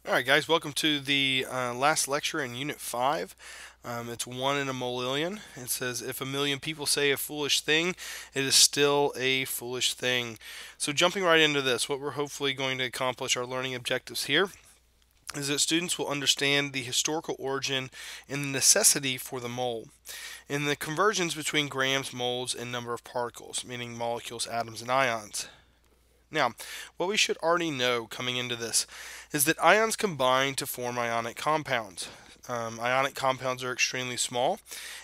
Alright guys, welcome to the last lecture in Unit 5. It's 1 in a Molellion. It says, if a million people say a foolish thing, it is still a foolish thing. So jumping right into this, what we're hopefully going to accomplish our learning objectives here is that students will understand the historical origin and the necessity for the mole, and the conversions between grams, moles, and number of particles, meaning molecules, atoms, and ions. Now, what we should already know coming into this is that ions combine to form ionic compounds. Ionic compounds are extremely small,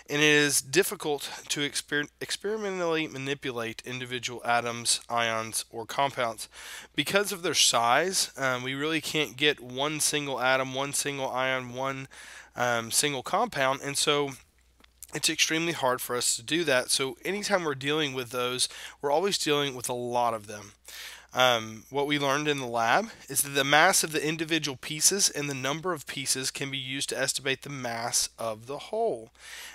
and it is difficult to experimentally manipulate individual atoms, ions, or compounds. Because of their size, we really can't get one single atom, one single ion, one single compound, and so it's extremely hard for us to do that. So anytime we're dealing with those, we're always dealing with a lot of them. What we learned in the lab is that the mass of the individual pieces and the number of pieces can be used to estimate the mass of the whole.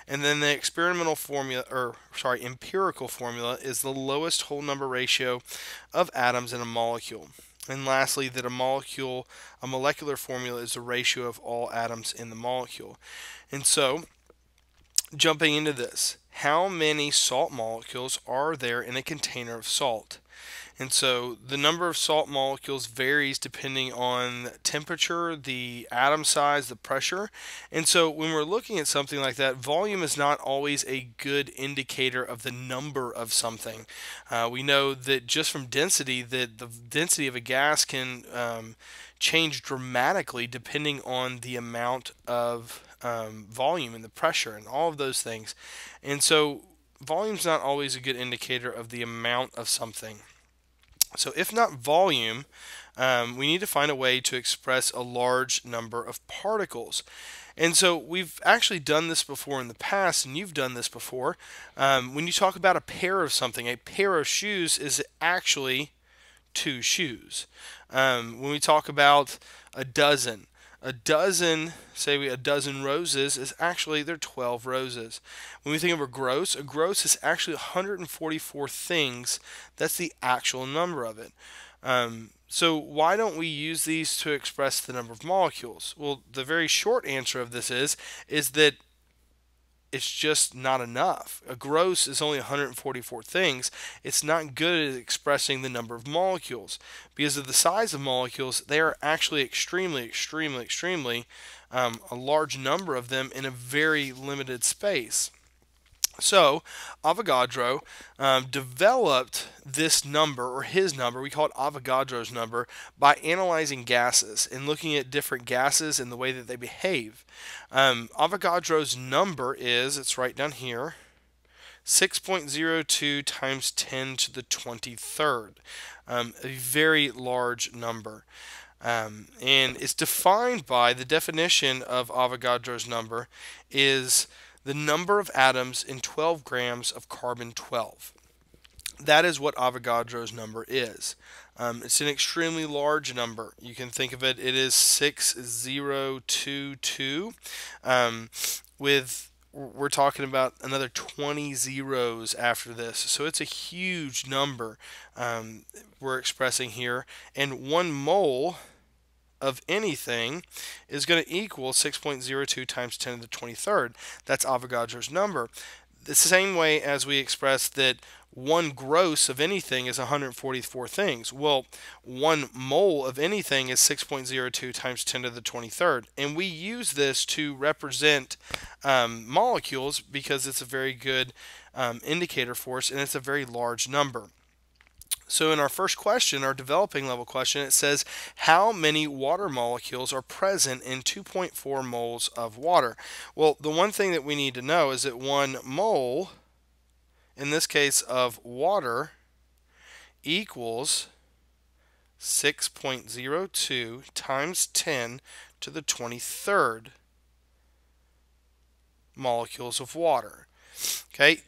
And then the empirical formula is the lowest whole number ratio of atoms in a molecule. And lastly, that a molecular formula is the ratio of all atoms in the molecule. And so, jumping into this, how many salt molecules are there in a container of salt? And so the number of salt molecules varies depending on temperature, the atom size, the pressure. And so when we're looking at something like that, volume is not always a good indicator of the number of something. We know that just from density, that the density of a gas can change dramatically depending on the amount of volume and the pressure and all of those things. And so volume's not always a good indicator of the amount of something. So if not volume, we need to find a way to express a large number of particles. And so we've actually done this before in the past, and you've done this before. When you talk about a pair of something, a pair of shoes is actually two shoes. When we talk about a dozen, a dozen roses is actually, they're 12 roses. When we think of a gross is actually 144 things. That's the actual number of it. So why don't we use these to express the number of molecules? Well, the very short answer of this is that it's just not enough. A gross is only 144 things. It's not good at expressing the number of molecules. Because of the size of molecules, they are actually extremely a large number of them in a very limited space. So Avogadro developed this number, or his number, we call it Avogadro's number, by analyzing gases and looking at different gases and the way that they behave. Avogadro's number is, it's right down here, 6.02 times 10 to the 23rd, a very large number. And it's defined by, the definition of Avogadro's number is the number of atoms in 12 grams of carbon-12. That is what Avogadro's number is. It's an extremely large number. You can think of it, it is 6022. We're talking about another 20 zeros after this. So it's a huge number we're expressing here. And 1 mole of anything is going to equal 6.02 times 10 to the 23rd. That's Avogadro's number. The same way as we express that 1 gross of anything is 144 things. Well, 1 mole of anything is 6.02 times 10 to the 23rd. And we use this to represent molecules because it's a very good indicator for us, and it's a very large number. So in our first question, our developing level question, it says, how many water molecules are present in 2.4 moles of water? Well, the one thing that we need to know is that 1 mole, in this case of water, equals 6.02 times 10 to the 23rd molecules of water. Okay?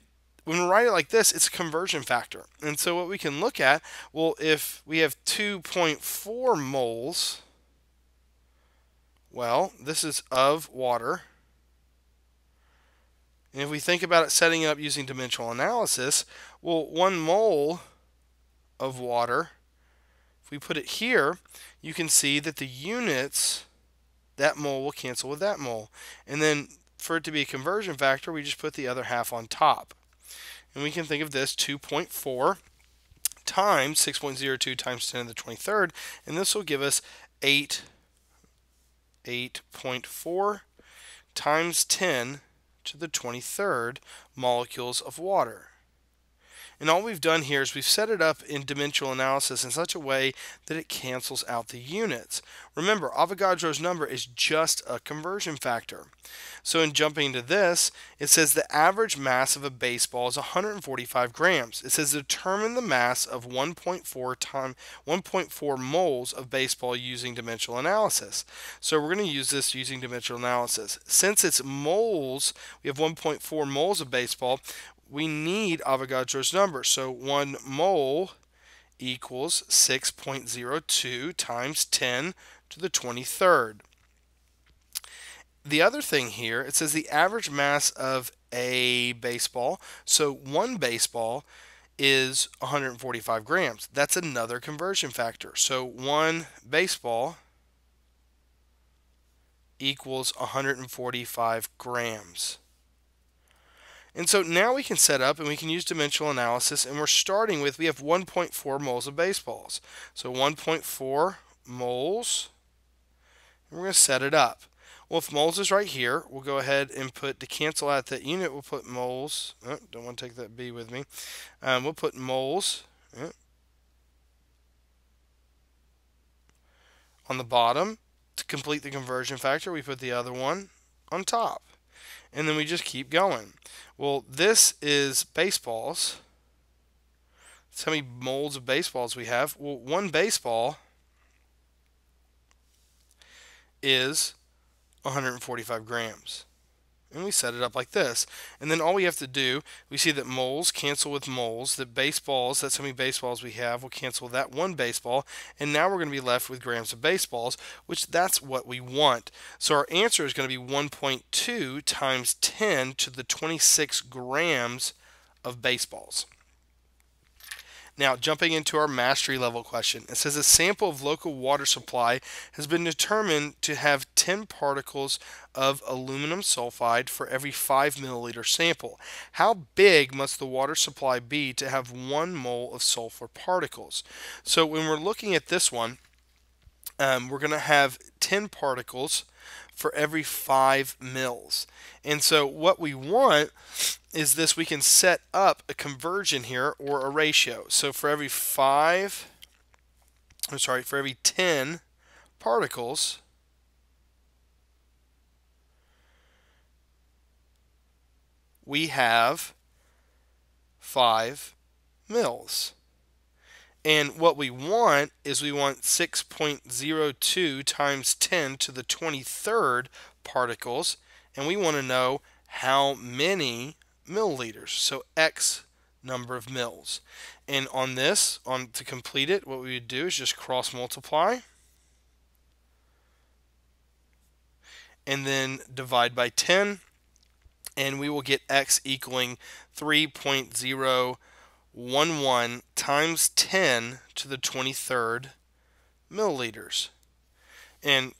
When we write it like this, it's a conversion factor. And so what we can look at, well, if we have 2.4 moles, well, this is of water. And if we think about it setting up using dimensional analysis, well, 1 mole of water, if we put it here, you can see that the units that mole will cancel with that mole. And then for it to be a conversion factor, we just put the other half on top. And we can think of this 2.4 times 6.02 times 10 to the 23rd, and this will give us 8.4 times 10 to the 23rd molecules of water. And all we've done here is we've set it up in dimensional analysis in such a way that it cancels out the units. Remember, Avogadro's number is just a conversion factor. So in jumping into this, it says the average mass of a baseball is 145 grams. It says determine the mass of 1.4 moles of baseball using dimensional analysis. So we're going to use this using dimensional analysis. Since it's moles, we have 1.4 moles of baseball. We need Avogadro's number. So 1 mole equals 6.02 times 10 to the 23rd. The other thing here, it says the average mass of a baseball. So one baseball is 145 grams. That's another conversion factor. So one baseball equals 145 grams. And so now we can set up and we can use dimensional analysis, and we're starting with, we have 1.4 moles of baseballs. So 1.4 moles, and we're going to set it up. Well, if moles is right here, we'll go ahead and put, to cancel out that unit, we'll put moles. Oh, don't want to take that B with me. We'll put moles on the bottom. To complete the conversion factor, we put the other one on top. And then we just keep going. Well, this is baseballs. That's how many moles of baseballs we have. Well, one baseball is 145 grams. And we set it up like this. And then all we have to do, we see that moles cancel with moles, that baseballs, that's how many baseballs we have, will cancel with that one baseball, and now we're going to be left with grams of baseballs, which that's what we want. So our answer is going to be 1.2 times 10 to the 26 grams of baseballs. Now, jumping into our mastery level question, it says a sample of local water supply has been determined to have 10 particles of aluminum sulfide for every 5 milliliter sample. How big must the water supply be to have 1 mole of sulfur particles? So when we're looking at this one, we're going to have 10 particles for every 5 mils. And so what we want is this, we can set up a conversion here or a ratio. So for every 10 particles, we have 5 mils. And what we want is we want 6.02 times 10 to the 23rd particles, and we want to know how many milliliters, so X number of mils. And on this, to complete it, what we would do is just cross multiply and then divide by 10, and we will get X equaling 3.011 times 10 to the 23rd milliliters. And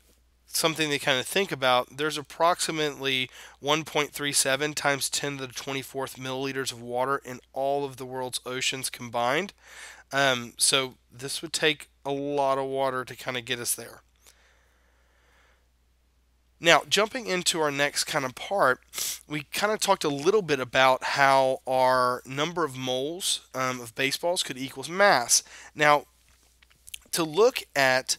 something to kind of think about, there's approximately 1.37 times 10 to the 24th milliliters of water in all of the world's oceans combined. So this would take a lot of water to kind of get us there. Now, jumping into our next kind of part, we kind of talked a little bit about how our number of moles of baseballs could equal mass. Now, to look at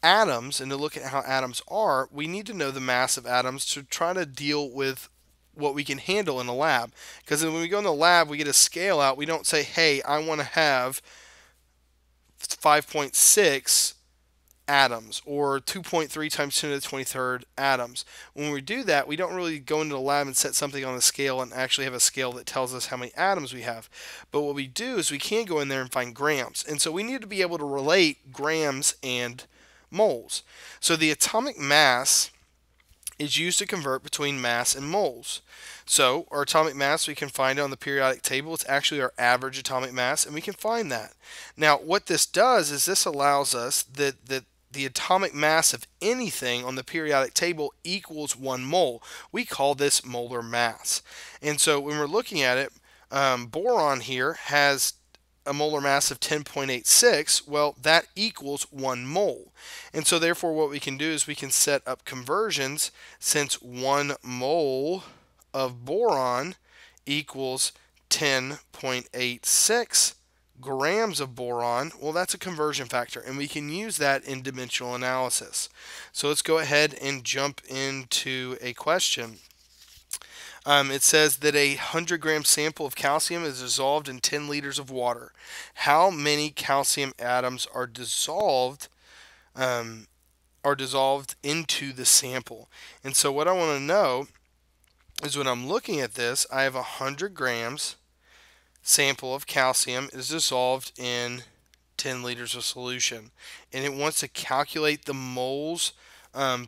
atoms and to look at how atoms are, we need to know the mass of atoms to try to deal with what we can handle in a lab. Because when we go in the lab, we get a scale out. We don't say, hey, I want to have 5.6 atoms or 2.3 times 10 to the 23rd atoms. When we do that, we don't really go into the lab and set something on the scale and actually have a scale that tells us how many atoms we have. But what we do is we can go in there and find grams. And so we need to be able to relate grams and moles. So the atomic mass is used to convert between mass and moles. So our atomic mass, we can find it on the periodic table. It's actually our average atomic mass, and we can find that. Now, what this does is this allows us that the atomic mass of anything on the periodic table equals 1 mole. We call this molar mass. And so when we're looking at it, boron here has a molar mass of 10.86. Well, that equals 1 mole. And so therefore what we can do is we can set up conversions, since 1 mole of boron equals 10.86 grams of boron. Well, that's a conversion factor, and we can use that in dimensional analysis. So let's go ahead and jump into a question. It says that a 100-gram sample of calcium is dissolved in 10 liters of water. How many calcium atoms are dissolved into the sample? And so what I want to know is, when I'm looking at this, I have 100 grams sample of calcium is dissolved in 10 liters of solution, and it wants to calculate the moles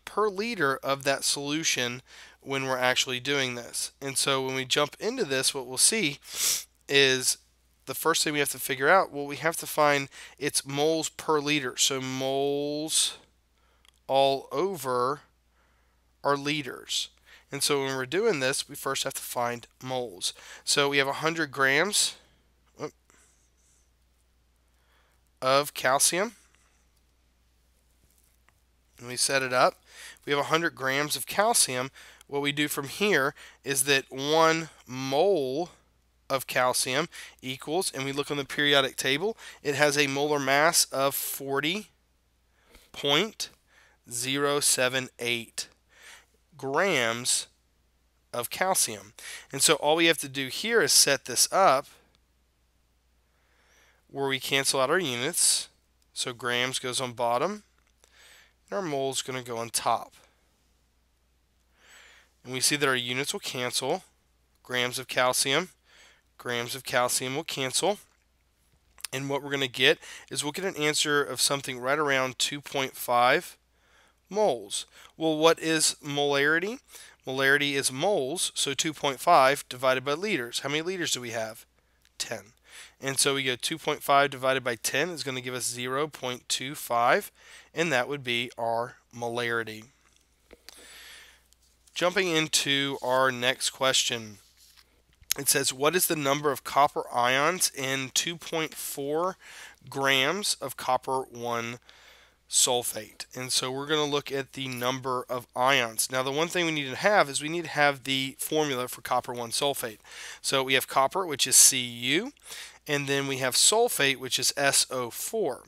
per liter of that solution when we're actually doing this. And so when we jump into this, what we'll see is the first thing we have to figure out, well, we have to find its moles per liter. So moles all over are liters. And so when we're doing this, we first have to find moles. So we have 100 grams of calcium. And we set it up. We have 100 grams of calcium. What we do from here is that 1 mole of calcium equals, and we look on the periodic table, it has a molar mass of 40.078 grams of calcium. And so all we have to do here is set this up where we cancel out our units. So grams goes on bottom, and our moles going to go on top. And we see that our units will cancel. Grams of calcium will cancel. And what we're going to get is we'll get an answer of something right around 2.5 moles. Well, what is molarity? Molarity is moles, so 2.5 divided by liters. How many liters do we have? 10. And so we go 2.5 divided by 10 is going to give us 0.25, and that would be our molarity. Jumping into our next question. It says, what is the number of copper ions in 2.4 grams of copper 1 sulfate? And so we're going to look at the number of ions. Now, the one thing we need to have is we need to have the formula for copper 1 sulfate. So we have copper, which is Cu, and then we have sulfate, which is SO4.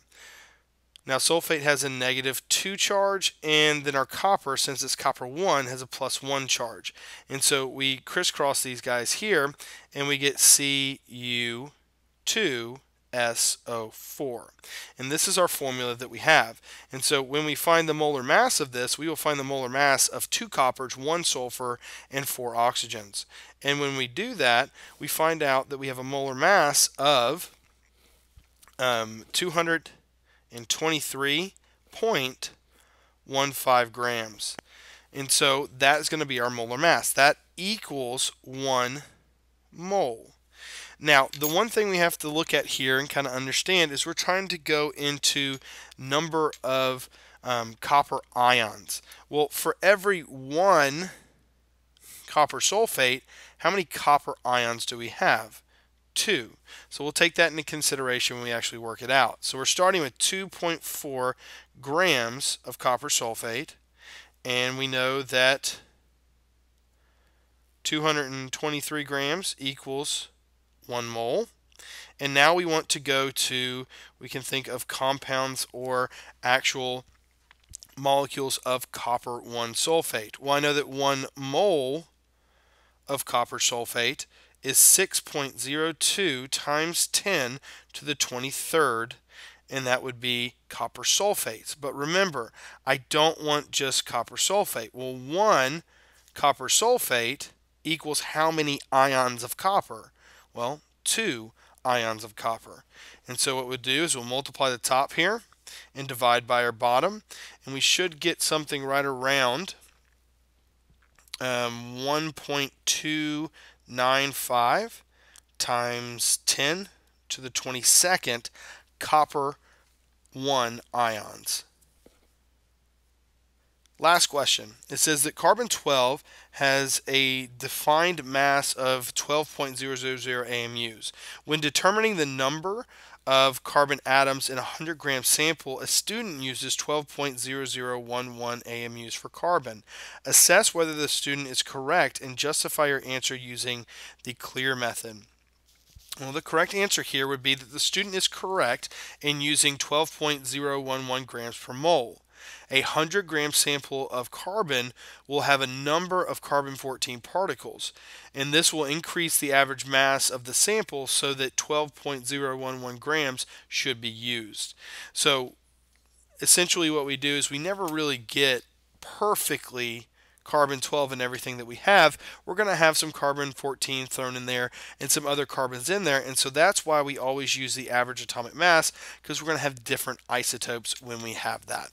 Now, sulfate has a -2 charge, and then our copper, since it's copper 1, has a +1 charge. And so we crisscross these guys here, and we get Cu2SO4. And this is our formula that we have. And so when we find the molar mass of this, we will find the molar mass of 2 coppers, 1 sulfur, and 4 oxygens. And when we do that, we find out that we have a molar mass of 223.15 grams. And so that is going to be our molar mass. That equals 1 mole. Now, the one thing we have to look at here and kind of understand is we're trying to go into number of copper ions. Well, for every 1 copper sulfate, how many copper ions do we have? 2. So we'll take that into consideration when we actually work it out. So we're starting with 2.4 grams of copper sulfate, and we know that 223 grams equals 1 mole. And now we want to go to, we can think of compounds or actual molecules of copper 1 sulfate. Well, I know that 1 mole of copper sulfate is 6.02 times 10 to the 23rd, and that would be copper sulfates. But remember, I don't want just copper sulfate. Well, 1 copper sulfate equals how many ions of copper? Well, 2 ions of copper. And so what we'll do is we'll multiply the top here and divide by our bottom, and we should get something right around 1.295 times 10 to the 22nd copper 1 ions. Last question. It says that carbon 12 has a defined mass of 12.000 AMUs. When determining the number of carbon atoms in a 100-gram sample, a student uses 12.0011 AMUs for carbon. Assess whether the student is correct and justify your answer using the clear method. Well, the correct answer here would be that the student is correct in using 12.011 grams per mole. A 100-gram sample of carbon will have a number of carbon-14 particles, and this will increase the average mass of the sample so that 12.011 grams should be used. So essentially what we do is we never really get perfectly carbon 12 in everything that we have. We're going to have some carbon 14 thrown in there and some other carbons in there, and so that's why we always use the average atomic mass, because we're going to have different isotopes when we have that.